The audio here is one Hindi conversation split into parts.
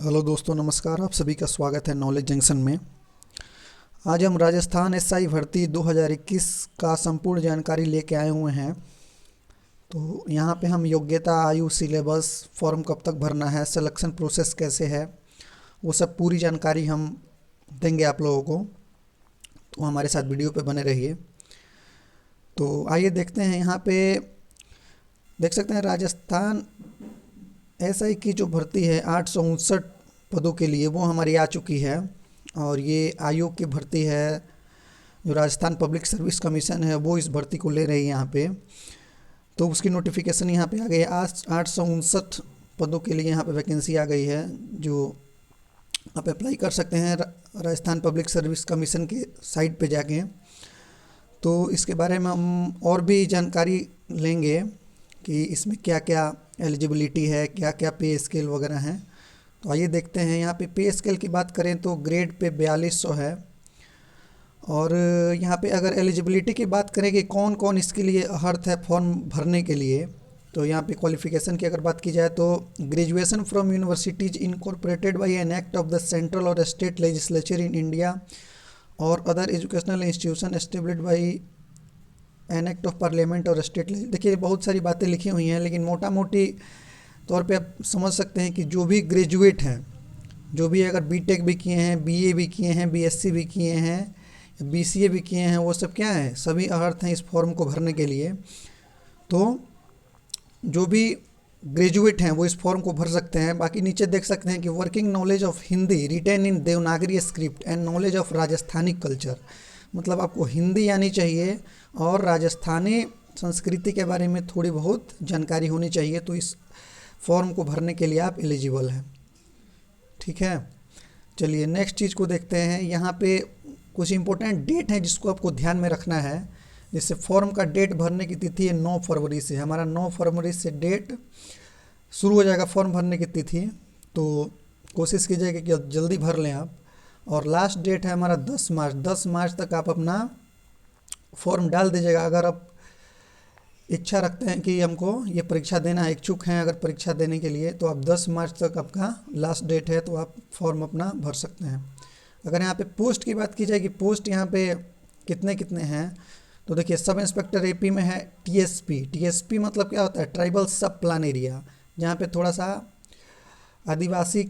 हेलो दोस्तों, नमस्कार। आप सभी का स्वागत है नॉलेज जंक्शन में। आज हम राजस्थान एसआई भर्ती 2021 का संपूर्ण जानकारी लेके आए हुए हैं। तो यहाँ पे हम योग्यता, आयु, सिलेबस, फॉर्म कब तक भरना है, सिलेक्शन प्रोसेस कैसे है, वो सब पूरी जानकारी हम देंगे आप लोगों को। तो हमारे साथ वीडियो पे बने रहिए। तो आइए देखते हैं। यहाँ पे देख सकते हैं राजस्थान एसआई की जो भर्ती है 859 पदों के लिए, वो हमारी आ चुकी है। और ये आयोग की भर्ती है, जो राजस्थान पब्लिक सर्विस कमीशन है वो इस भर्ती को ले रही है यहाँ पे। तो उसकी नोटिफिकेशन यहाँ पे आ गई है। आज 859 पदों के लिए यहाँ पे वैकेंसी आ गई है, जो आप अप्लाई कर सकते हैं राजस्थान पब्लिक सर्विस कमीशन के साइट पे जाके। तो इसके बारे में हम और भी जानकारी लेंगे कि इसमें क्या क्या एलिजिबिलिटी है, क्या क्या पे स्केल वगैरह हैं। तो आइए देखते हैं। यहाँ पे पे स्केल की बात करें तो ग्रेड पे 4200 है। और यहाँ पे अगर एलिजिबिलिटी की बात करें कि कौन कौन इसके लिए अर्थ है फॉर्म भरने के लिए, तो यहाँ पे क्वालिफिकेशन की अगर बात की जाए तो graduation from universities incorporated by an act of the central और स्टेट लेजिस्लेचर इन इंडिया और other educational institution established by an act of parliament और स्टेट। देखिए बहुत सारी बातें लिखी हुई हैं, लेकिन मोटा मोटी तौर पे आप समझ सकते हैं कि जो भी ग्रेजुएट हैं, जो भी अगर बीटेक भी किए हैं, बीए भी किए हैं, बीएससी भी किए हैं, बीसीए भी किए हैं, वो सब क्या है, सभी अर्थ हैं इस फॉर्म को भरने के लिए। तो जो भी ग्रेजुएट हैं वो इस फॉर्म को भर सकते हैं। बाकी नीचे देख सकते हैं कि working knowledge of Hindi written in Devanagari script and knowledge of Rajasthani culture, मतलब आपको हिंदी आनी चाहिए और राजस्थानी संस्कृति के बारे में थोड़ी बहुत जानकारी होनी चाहिए। तो इस फॉर्म को भरने के लिए आप एलिजिबल हैं। ठीक है, चलिए नेक्स्ट चीज़ को देखते हैं। यहाँ पे कुछ इंपॉर्टेंट डेट हैं जिसको आपको ध्यान में रखना है। जैसे फॉर्म का डेट भरने की तिथि है 9 फरवरी से। हमारा 9 फरवरी से डेट शुरू हो जाएगा फॉर्म भरने की तिथि। तो कोशिश कीजिएगा कि जल्दी भर लें आप। और लास्ट डेट है हमारा 10 मार्च। 10 मार्च तक आप अपना फॉर्म डाल दीजिएगा। अगर आप इच्छा रखते हैं कि हमको ये परीक्षा देना है, इच्छुक हैं अगर परीक्षा देने के लिए, तो आप 10 मार्च तक आपका लास्ट डेट है, तो आप फॉर्म अपना भर सकते हैं। अगर यहाँ पे पोस्ट की बात की जाए कि पोस्ट यहाँ पे कितने कितने हैं, तो देखिए सब इंस्पेक्टर एपी में है टीएसपी। टीएसपी मतलब क्या होता है, ट्राइबल सब प्लान एरिया, जहाँ पे थोड़ा सा आदिवासी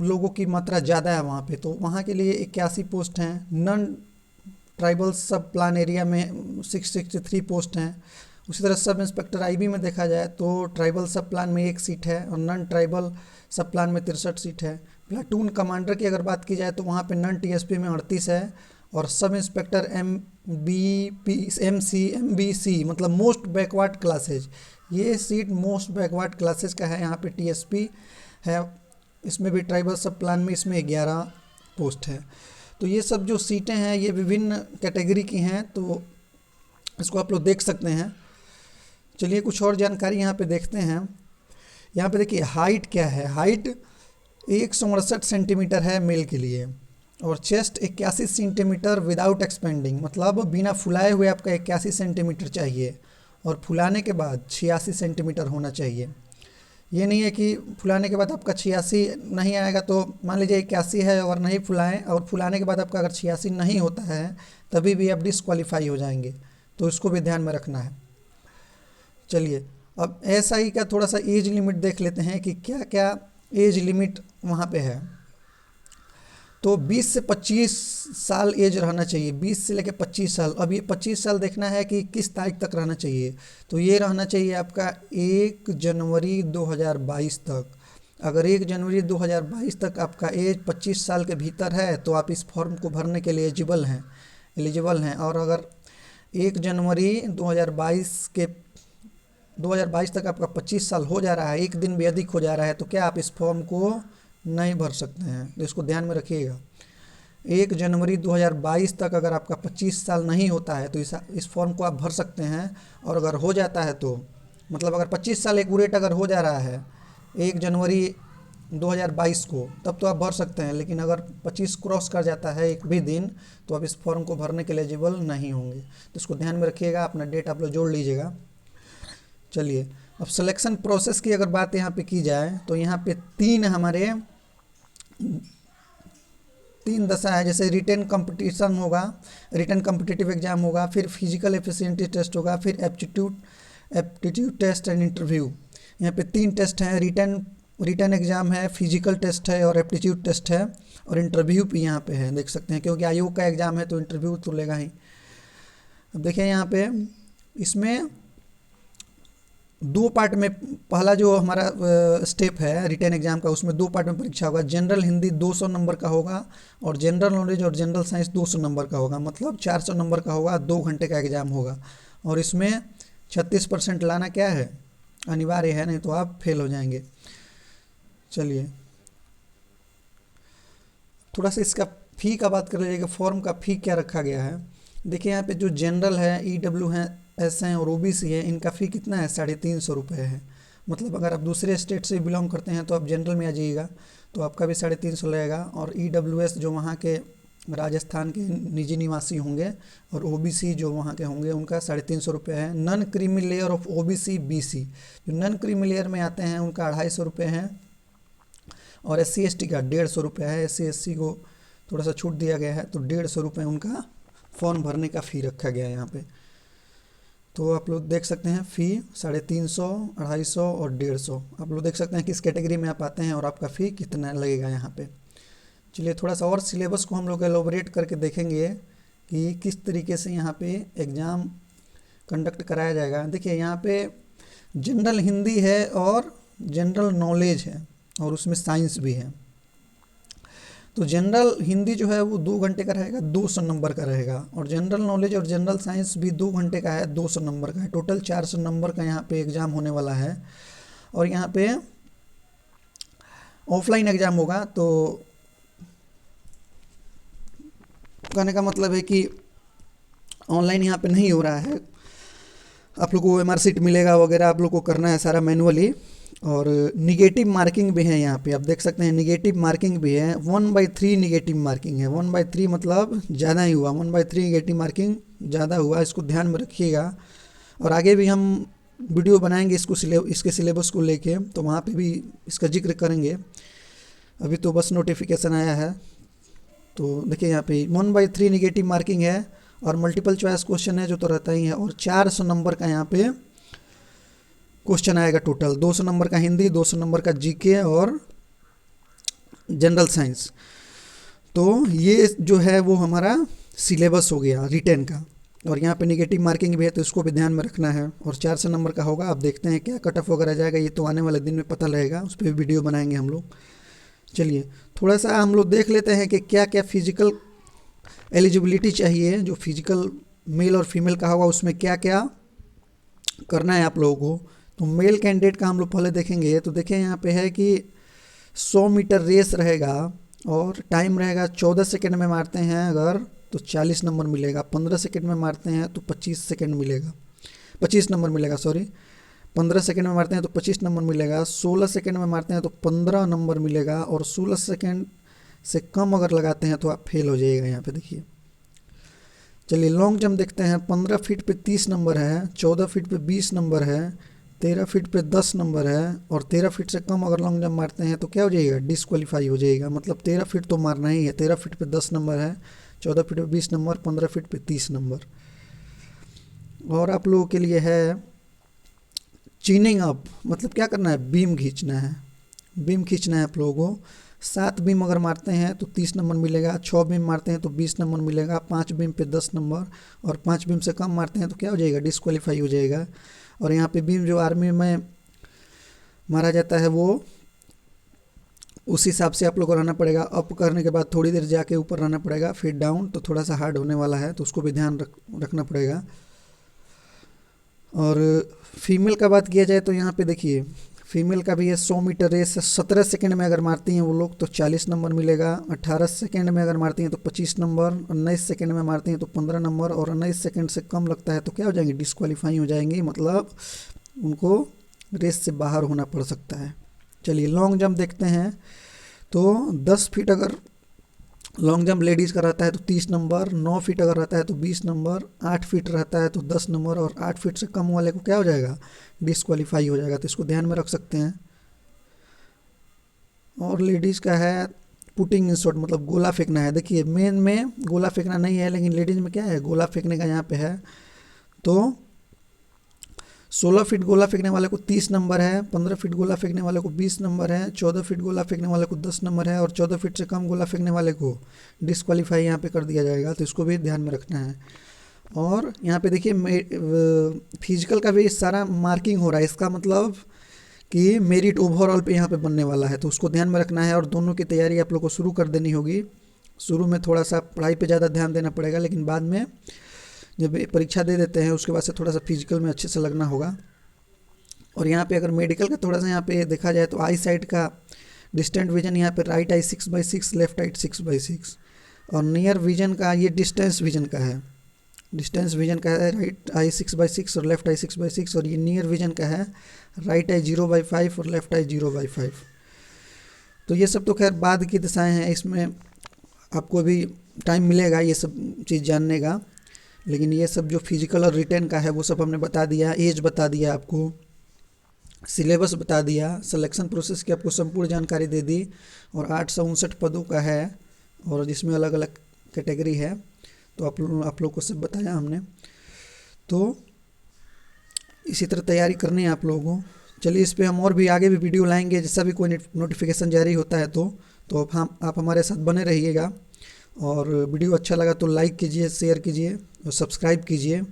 लोगों की मात्रा ज़्यादा है वहाँ पे, तो वहाँ के लिए 81 पोस्ट हैं। Non tribal sub plan area में 663 पोस्ट हैं। उसी तरह सब इंस्पेक्टर आईबी में देखा जाए तो ट्राइबल सब प्लान में 1 सीट है और नन ट्राइबल सब प्लान में 63 सीट है। प्लाटून कमांडर की अगर बात की जाए तो वहाँ पे नन टीएसपी में 38 है और सब इंस्पेक्टर एमबीसी मतलब मोस्ट बैकवर्ड क्लासेज, ये सीट मोस्ट बैकवर्ड क्लासेज का है। यहाँ पे टीएसपी है, इसमें भी ट्राइबल सब प्लान में इसमें 11 पोस्ट है। तो ये सब जो सीटें हैं ये विभिन्न कैटेगरी की हैं, तो इसको आप लोग देख सकते हैं। चलिए कुछ और जानकारी यहाँ पे देखते हैं। यहाँ पे देखिए हाइट क्या है। हाइट 168 सेंटीमीटर है मेल के लिए और चेस्ट 81 सेंटीमीटर विदाउट एक्सपेंडिंग, मतलब बिना फुलाए हुए आपका 81 सेंटीमीटर चाहिए और फुलाने के बाद 86 सेंटीमीटर होना चाहिए। ये नहीं है कि फुलाने के बाद आपका 86 नहीं आएगा, तो मान लीजिए 81 है और नहीं फुलाएं और फुलाने के बाद आपका अगर 86 नहीं होता है तभी भी आप डिस्क्वालीफाई हो जाएंगे, तो इसको भी ध्यान में रखना है। चलिए अब एसआई का थोड़ा सा एज लिमिट देख लेते हैं कि क्या क्या एज लिमिट वहाँ पे है। तो 20 से 25 साल एज रहना चाहिए, 20 से लेकर 25 साल। अब ये 25 साल देखना है कि किस तारीख तक रहना चाहिए, तो ये रहना चाहिए आपका 1 जनवरी 2022 तक। अगर 1 जनवरी 2022 तक आपका एज 25 साल के भीतर है तो आप इस फॉर्म को भरने के लिए एलिजिबल हैं। और अगर 1 जनवरी 2022 तक आपका 25 साल हो जा रहा है, एक दिन भी अधिक हो जा रहा है, तो क्या आप इस फॉर्म को नहीं भर सकते हैं। तो इसको ध्यान में रखिएगा। 1 जनवरी 2022 तक अगर आपका 25 साल नहीं होता है तो इस फॉर्म को आप भर सकते हैं। और अगर हो जाता है तो मतलब अगर 25 साल एक्यूरेट अगर हो जा रहा है 1 जनवरी 2022 को, तब तो आप भर सकते हैं। लेकिन अगर 25 क्रॉस कर जाता है एक भी दिन, तो आप इस फॉर्म को भरने के लिए एलिजिबल नहीं होंगे। तो इसको ध्यान में रखिएगा, अपना डेट आप लोग जोड़ लीजिएगा। चलिए अब सिलेक्शन प्रोसेस की अगर बात यहाँ पे की जाए तो यहाँ पे 3 हमारे तीन दशा है, जैसे रिटेन कंपटीशन होगा, रिटेन कॉम्पिटिटिव एग्जाम होगा, फिर फिजिकल एफिशिएंसी टेस्ट होगा, फिर एप्टीट्यूड टेस्ट एंड इंटरव्यू। यहाँ पे तीन टेस्ट हैं, रिटर्न एग्जाम है, फिजिकल टेस्ट है और एप्टीट्यूड टेस्ट है, और इंटरव्यू भी यहाँ पे है, देख सकते हैं, क्योंकि आयोग का एग्जाम है तो इंटरव्यू तो लेगा ही। अब देखिए यहाँ पे इसमें दो पार्ट में, पहला जो हमारा स्टेप है रिटर्न एग्जाम का, उसमें दो पार्ट में परीक्षा होगा। जनरल हिंदी 200 नंबर का होगा और जनरल नॉलेज और जनरल साइंस 200 नंबर का होगा, मतलब 400 नंबर का होगा। 2 घंटे का एग्जाम होगा और इसमें 36% लाना क्या है, अनिवार्य है, नहीं तो आप फेल हो जाएंगे। चलिए थोड़ा सा इसका फ़ी का बात कर लीजिएगा, फॉर्म का फ़ी क्या रखा गया है। देखिए यहाँ पे जो जनरल है, EW हैं, एस हैं और OBC है, इनका फ़ी कितना है, 350 रुपये है। मतलब अगर आप दूसरे स्टेट से बिलोंग करते हैं तो आप जनरल में आ जाइएगा तो आपका भी 350 लगेगा। और EWS जो वहाँ के राजस्थान के निजी निवासी होंगे और OBC जो वहाँ के होंगे उनका 350 रुपये है। Non creamy layer of OBC BC, जो नॉन क्रीमी लेयर में आते हैं उनका 250 रुपये है। और SC ST का 150 रुपये है। SC SC को थोड़ा सा छूट दिया गया है तो 150 रुपये उनका फॉर्म भरने का फ़ी रखा गया है यहाँ पे। तो आप लोग देख सकते हैं फ़ी 350, 250 और 150। आप लोग देख सकते हैं किस कैटेगरी में आप आते हैं और आपका फ़ी कितना लगेगा यहाँ पे। चलिए थोड़ा सा और सिलेबस को हम लोग एलोबरेट करके देखेंगे कि किस तरीके से यहाँ पे एग्ज़ाम कंडक्ट कराया जाएगा। देखिए यहाँ पे जनरल हिंदी है और जनरल नॉलेज है और उसमें साइंस भी है। तो जनरल हिंदी जो है वो 2 घंटे का रहेगा, 200 नंबर का रहेगा, और जनरल नॉलेज और जनरल साइंस भी 2 घंटे का है, 200 नंबर का है। टोटल 400 नंबर का यहाँ पे एग्ज़ाम होने वाला है। और यहाँ पे ऑफलाइन एग्ज़ाम होगा, तो कहने का मतलब है कि ऑनलाइन यहाँ पे नहीं हो रहा है। आप लोग को MR शीट मिलेगा वगैरह, आप लोग को करना है सारा मैनुअली। और निगेटिव मार्किंग भी है यहाँ पे, आप देख सकते हैं निगेटिव मार्किंग भी है। 1/3 निगेटिव मार्किंग है। 1/3 मतलब ज़्यादा ही हुआ, 1/3 निगेटिव मार्किंग ज़्यादा हुआ, इसको ध्यान में रखिएगा। और आगे भी हम वीडियो बनाएंगे इसके सिलेबस को लेके, तो वहाँ पे भी इसका जिक्र करेंगे। अभी तो बस नोटिफिकेशन आया है। तो देखिए यहाँ पे 1/3 निगेटिव मार्किंग है और मल्टीपल चॉइस क्वेश्चन है जो तो रहता ही है। और 400 नंबर का यहाँ पे क्वेश्चन आएगा टोटल। 200 नंबर का हिंदी, 200 नंबर का GK और जनरल साइंस। तो ये जो है वो हमारा सिलेबस हो गया रिटेन का। और यहाँ पे निगेटिव मार्किंग भी है तो इसको भी ध्यान में रखना है। और 400 नंबर का होगा। आप देखते हैं क्या कट ऑफ वगैरह जाएगा, ये तो आने वाले दिन में पता लगेगा, उस पर भी वीडियो बनाएंगे हम लोग। चलिए थोड़ा सा हम लोग देख लेते हैं कि क्या क्या फिजिकल एलिजिबिलिटी चाहिए। जो फिजिकल मेल और फीमेल का होगा उसमें क्या क्या करना है आप लोगों को। तो मेल कैंडिडेट का हम लोग पहले देखेंगे। तो देखें यहाँ पे है कि 100 मीटर रेस रहेगा और टाइम रहेगा 14 सेकेंड में मारते हैं अगर तो 40 नंबर मिलेगा। 15 सेकेंड में मारते हैं तो 25 सेकेंड मिलेगा, 25 नंबर मिलेगा, सॉरी। 15 सेकेंड में मारते हैं तो 25 नंबर मिलेगा। 16 सेकेंड में मारते हैं तो 15 नंबर मिलेगा। और 16 सेकेंड से कम अगर लगाते हैं तो आप फेल हो जाइएगा यहाँ पे, देखिए। चलिए लॉन्ग जंप देखते हैं। 15 फीट पे 30 नंबर है, 14 फीट पे 20 नंबर है, 13 फीट पे 10 नंबर है। और 13 फीट से कम अगर लॉन्ग जंप मारते हैं तो क्या हो जाएगा, डिस्क्वालीफाई हो जाएगा। मतलब 13 फीट तो मारना ही है। 13 फीट पे 10 नंबर है, 14 फीट पे 20 नंबर, 15 फीट पे 30 नंबर। और आप लोगों के लिए है चीनिंग अप, मतलब क्या करना है, बीम खींचना है। बीम खींचना है आप लोगों को। 7 बीम अगर मारते हैं तो 30 नंबर मिलेगा। 6 बीम मारते हैं तो 20 नंबर मिलेगा। 5 बीम पे 10 नंबर। और 5 बीम से कम मारते हैं तो क्या हो जाएगा, डिस्क्वालीफाई हो जाएगा। और यहाँ पे बीम जो आर्मी में मारा जाता है वो उस हिसाब से आप लोग को रहना पड़ेगा। अप करने के बाद थोड़ी देर जाके ऊपर रहना पड़ेगा, फिर डाउन, तो थोड़ा सा हार्ड होने वाला है, तो उसको भी ध्यान रखना पड़ेगा। और फीमेल का बात किया जाए तो यहाँ पे देखिए फीमेल का भी है 100 मीटर रेस। 17 सेकेंड में अगर मारती हैं वो लोग तो 40 नंबर मिलेगा। 18 सेकेंड में अगर मारती हैं तो 25 नंबर। 19 सेकेंड में मारती हैं तो 15 नंबर। और 19 सेकेंड से कम लगता है तो क्या हो जाएंगे, डिस्क्वालीफाई हो जाएंगी, मतलब उनको रेस से बाहर होना पड़ सकता है। चलिए लॉन्ग जंप देखते हैं। तो 10 फीट अगर लॉन्ग जंप लेडीज़ का रहता है तो 30 नंबर। 9 फीट अगर रहता है तो 20 नंबर। 8 फीट रहता है तो 10 नंबर। और 8 फीट से कम वाले को क्या हो जाएगा, डिस्क्वालीफाई हो जाएगा। तो इसको ध्यान में रख सकते हैं। और लेडीज़ का है पुटिंग इन शॉट मतलब गोला फेंकना है। देखिए मेन में गोला फेंकना नहीं है, लेकिन लेडीज में क्या है, गोला फेंकने का यहाँ पे है। तो 16 फीट गोला फेंकने वाले को 30 नंबर है, 15 फीट गोला फेंकने वाले को 20 नंबर है, 14 फीट गोला फेंकने वाले को 10 नंबर है, और 14 फीट से कम गोला फेंकने वाले को डिस्क्वालीफाई यहाँ पे कर दिया जाएगा। तो इसको भी ध्यान में रखना है। और यहाँ पे देखिए फिजिकल का भी सारा मार्किंग हो रहा है, इसका मतलब कि मेरिट ओवरऑल पे यहाँ पे बनने वाला है, तो उसको ध्यान में रखना है। और दोनों की तैयारी आप लोग को शुरू कर देनी होगी। शुरू में थोड़ा सा पढ़ाई पे ज़्यादा ध्यान देना पड़ेगा, लेकिन बाद में जब परीक्षा दे देते हैं उसके बाद से थोड़ा सा फिजिकल में अच्छे से लगना होगा। और यहाँ पे अगर मेडिकल का थोड़ा सा यहाँ पे देखा जाए तो आई साइड का डिस्टेंट विजन यहाँ पे राइट आई 6/6, लेफ्ट आई 6/6, और नियर विजन का ये डिस्टेंस विजन का है। डिस्टेंस विजन का है राइट आई 6/6 और लेफ्ट आई 6/6, और ये नियर विजन का है राइट आई 0/5 और लेफ्ट आई 0/5। तो ये सब तो खैर बाद की दिशाएं हैं, इसमें आपको भी टाइम मिलेगा ये सब चीज़ जानने का। लेकिन ये सब जो फिजिकल और रिटेन का है वो सब हमने बता दिया, एज बता दिया, आपको सिलेबस बता दिया, सिलेक्शन प्रोसेस की आपको संपूर्ण जानकारी दे दी। और 859 पदों का है, और जिसमें अलग अलग कैटेगरी है, तो आप लोग को सब बताया हमने। तो इसी तरह तैयारी करनी है आप लोगों को। चलिए इस पे हम और भी आगे भी वीडियो लाएंगे, जैसा भी कोई नोटिफिकेशन जारी होता है तो आप हमारे साथ बने रहिएगा। और वीडियो अच्छा लगा तो लाइक कीजिए, शेयर कीजिए और सब्सक्राइब कीजिए।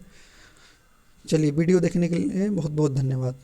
चलिए वीडियो देखने के लिए बहुत बहुत धन्यवाद।